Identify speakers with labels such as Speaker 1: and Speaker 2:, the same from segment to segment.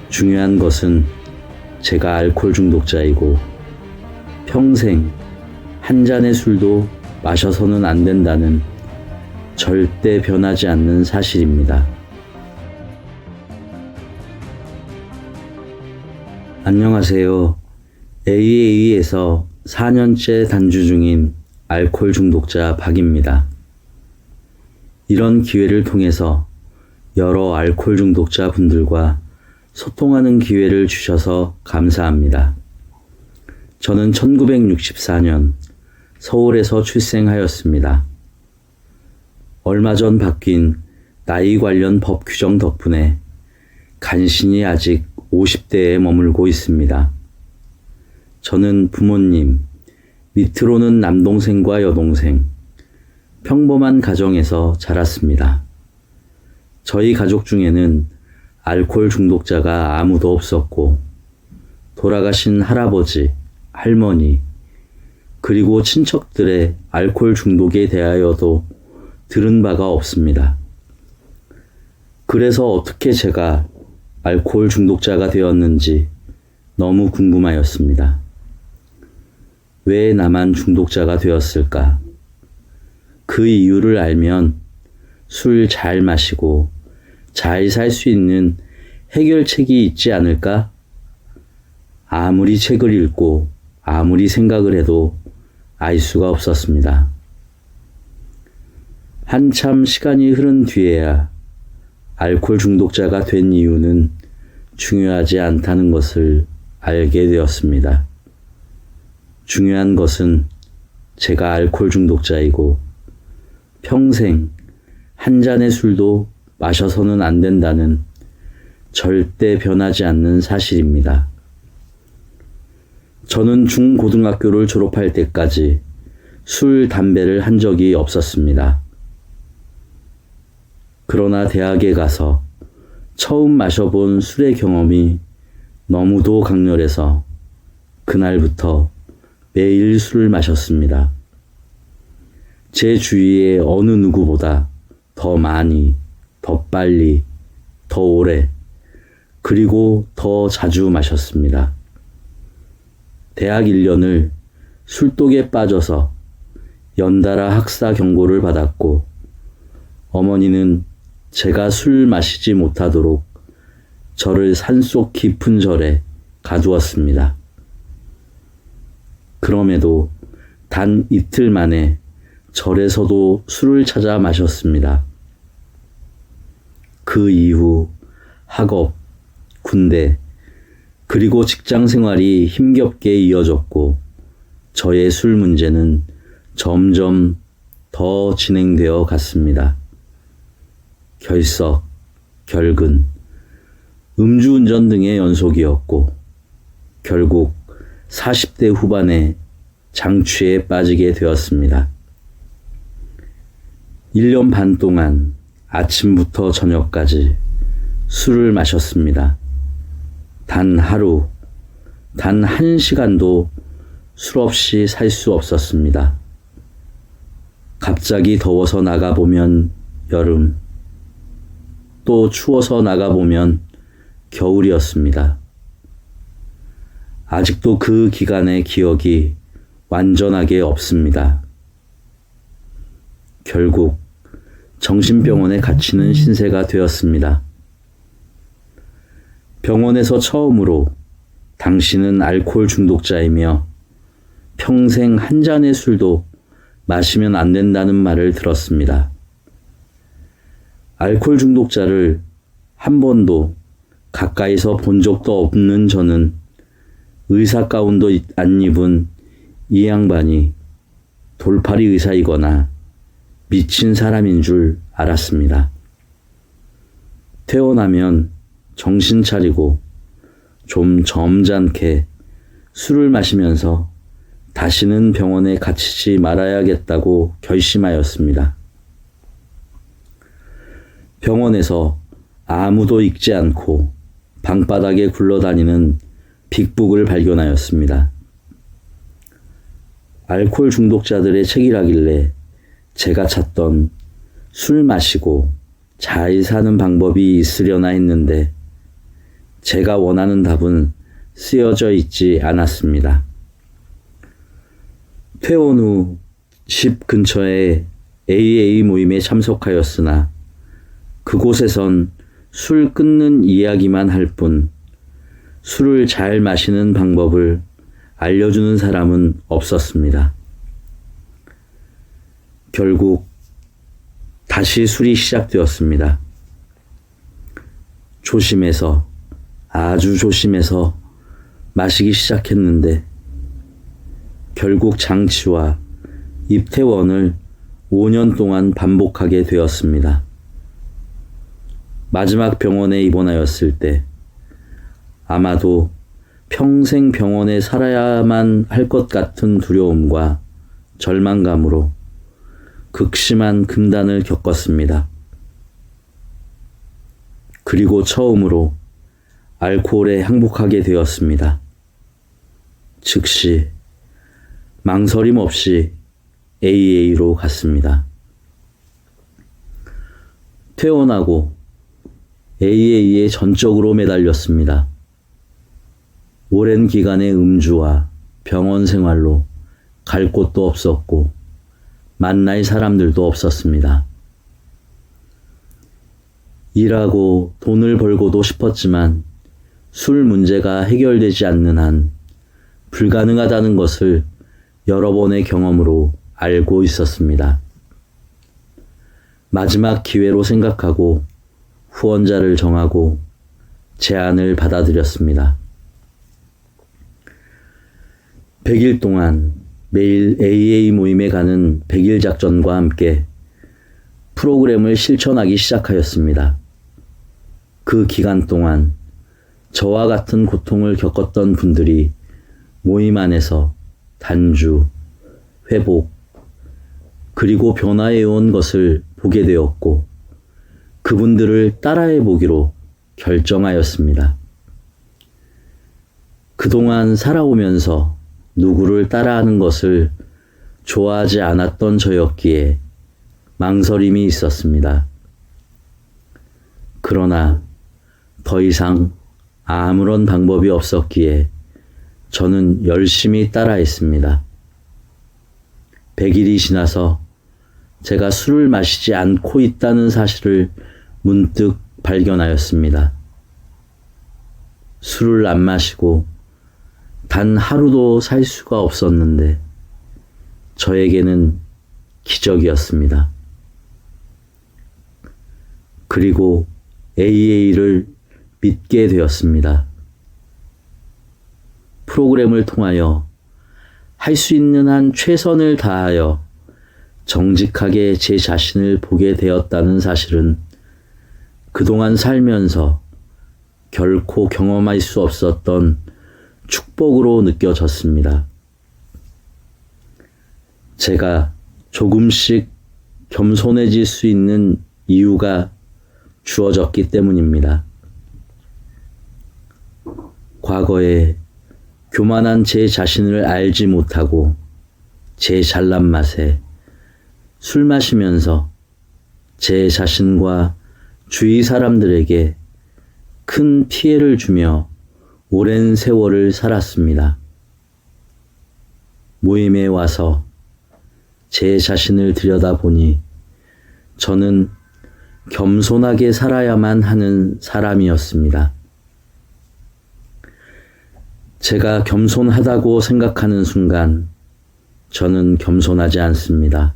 Speaker 1: 중요한 것은 제가 알코올 중독자이고 평생 한 잔의 술도 마셔서는 안 된다는 절대 변하지 않는 사실입니다. 안녕하세요. AA에서 4년째 단주 중인 알코올 중독자 박입니다. 이런 기회를 통해서 여러 알코올 중독자 분들과 소통하는 기회를 주셔서 감사합니다. 저는 1964년 서울에서 출생하였습니다. 얼마 전 바뀐 나이 관련 법 규정 덕분에 간신히 아직 50대에 머물고 있습니다. 저는 부모님, 밑으로는 남동생과 여동생, 평범한 가정에서 자랐습니다. 저희 가족 중에는 알코올 중독자가 아무도 없었고, 돌아가신 할아버지, 할머니, 그리고 친척들의 알코올 중독에 대하여도 들은 바가 없습니다. 그래서 어떻게 제가 알코올 중독자가 되었는지 너무 궁금하였습니다. 왜 나만 중독자가 되었을까? 그 이유를 알면 술 잘 마시고 잘 살 수 있는 해결책이 있지 않을까? 아무리 책을 읽고 아무리 생각을 해도 알 수가 없었습니다. 한참 시간이 흐른 뒤에야 알코올 중독자가 된 이유는 중요하지 않다는 것을 알게 되었습니다. 중요한 것은 제가 알코올 중독자이고 평생 한 잔의 술도 마셔서는 안 된다는 절대 변하지 않는 사실입니다. 저는 중고등학교를 졸업할 때까지 술, 담배를 한 적이 없었습니다. 그러나 대학에 가서 처음 마셔본 술의 경험이 너무도 강렬해서 그날부터 매일 술을 마셨습니다. 제 주위에 어느 누구보다 더 많이, 더 빨리, 더 오래, 그리고 더 자주 마셨습니다. 대학 1년을 술독에 빠져서 연달아 학사 경고를 받았고, 어머니는 제가 술 마시지 못하도록 저를 산속 깊은 절에 가두었습니다. 그럼에도 단 이틀 만에 절에서도 술을 찾아 마셨습니다. 그 이후 학업, 군대, 그리고 직장 생활이 힘겹게 이어졌고 저의 술 문제는 점점 더 진행되어 갔습니다. 결석, 결근, 음주운전 등의 연속이었고 결국 40대 후반에 장취에 빠지게 되었습니다. 1년 반 동안 아침부터 저녁까지 술을 마셨습니다. 단 하루, 단 1시간도 술 없이 살 수 없었습니다. 갑자기 더워서 나가보면 여름, 또 추워서 나가보면 겨울이었습니다. 아직도 그 기간의 기억이 완전하게 없습니다. 결국 정신병원에 갇히는 신세가 되었습니다. 병원에서 처음으로 당신은 알코올 중독자이며 평생 한 잔의 술도 마시면 안 된다는 말을 들었습니다. 알코올 중독자를 한 번도 가까이서 본 적도 없는 저는 의사 가운도 안 입은 이 양반이 돌팔이 의사이거나 미친 사람인 줄 알았습니다. 퇴원하면 정신 차리고 좀 점잖게 술을 마시면서 다시는 병원에 갇히지 말아야겠다고 결심하였습니다. 병원에서 아무도 읽지 않고 방바닥에 굴러다니는 빅북을 발견하였습니다. 알코올 중독자들의 책이라길래 제가 찾던 술 마시고 잘 사는 방법이 있으려나 했는데 제가 원하는 답은 쓰여져 있지 않았습니다. 퇴원 후 집 근처에 AA 모임에 참석하였으나 그곳에선 술 끊는 이야기만 할 뿐 술을 잘 마시는 방법을 알려주는 사람은 없었습니다. 결국 다시 술이 시작되었습니다. 조심해서, 아주 조심해서 마시기 시작했는데 결국 장치와 입퇴원을 5년 동안 반복하게 되었습니다. 마지막 병원에 입원하였을 때 아마도 평생 병원에 살아야만 할 것 같은 두려움과 절망감으로 극심한 금단을 겪었습니다. 그리고 처음으로 알코올에 항복하게 되었습니다. 즉시 망설임 없이 AA로 갔습니다. 퇴원하고 AA에 전적으로 매달렸습니다. 오랜 기간의 음주와 병원 생활로 갈 곳도 없었고 만날 사람들도 없었습니다. 일하고 돈을 벌고도 싶었지만 술 문제가 해결되지 않는 한 불가능하다는 것을 여러 번의 경험으로 알고 있었습니다. 마지막 기회로 생각하고 후원자를 정하고 제안을 받아들였습니다. 100일 동안 매일 AA 모임에 가는 100일 작전과 함께 프로그램을 실천하기 시작하였습니다. 그 기간 동안 저와 같은 고통을 겪었던 분들이 모임 안에서 단주, 회복, 그리고 변화해 온 것을 보게 되었고 그분들을 따라해 보기로 결정하였습니다. 그동안 살아오면서 누구를 따라하는 것을 좋아하지 않았던 저였기에 망설임이 있었습니다. 그러나 더 이상 아무런 방법이 없었기에 저는 열심히 따라했습니다. 100일이 지나서 제가 술을 마시지 않고 있다는 사실을 문득 발견하였습니다. 술을 안 마시고 단 하루도 살 수가 없었는데 저에게는 기적이었습니다. 그리고 AA를 믿게 되었습니다. 프로그램을 통하여 할 수 있는 한 최선을 다하여 정직하게 제 자신을 보게 되었다는 사실은 그동안 살면서 결코 경험할 수 없었던 축복으로 느껴졌습니다. 제가 조금씩 겸손해질 수 있는 이유가 주어졌기 때문입니다. 과거에 교만한 제 자신을 알지 못하고 제 잘난 맛에 술 마시면서 제 자신과 주위 사람들에게 큰 피해를 주며 오랜 세월을 살았습니다. 모임에 와서 제 자신을 들여다보니 저는 겸손하게 살아야만 하는 사람이었습니다. 제가 겸손하다고 생각하는 순간 저는 겸손하지 않습니다.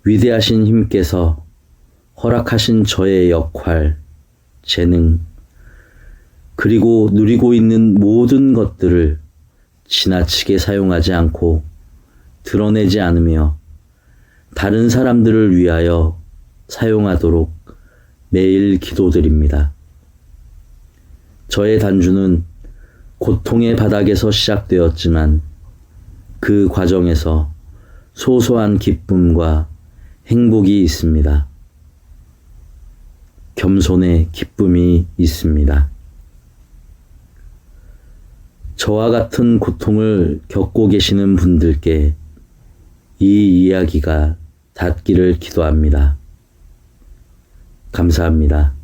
Speaker 1: 위대하신 힘께서 허락하신 저의 역할, 재능, 그리고 누리고 있는 모든 것들을 지나치게 사용하지 않고 드러내지 않으며 다른 사람들을 위하여 사용하도록 매일 기도드립니다. 저의 단주는 고통의 바닥에서 시작되었지만 그 과정에서 소소한 기쁨과 행복이 있습니다. 겸손의 기쁨이 있습니다. 저와 같은 고통을 겪고 계시는 분들께 이 이야기가 닿기를 기도합니다. 감사합니다.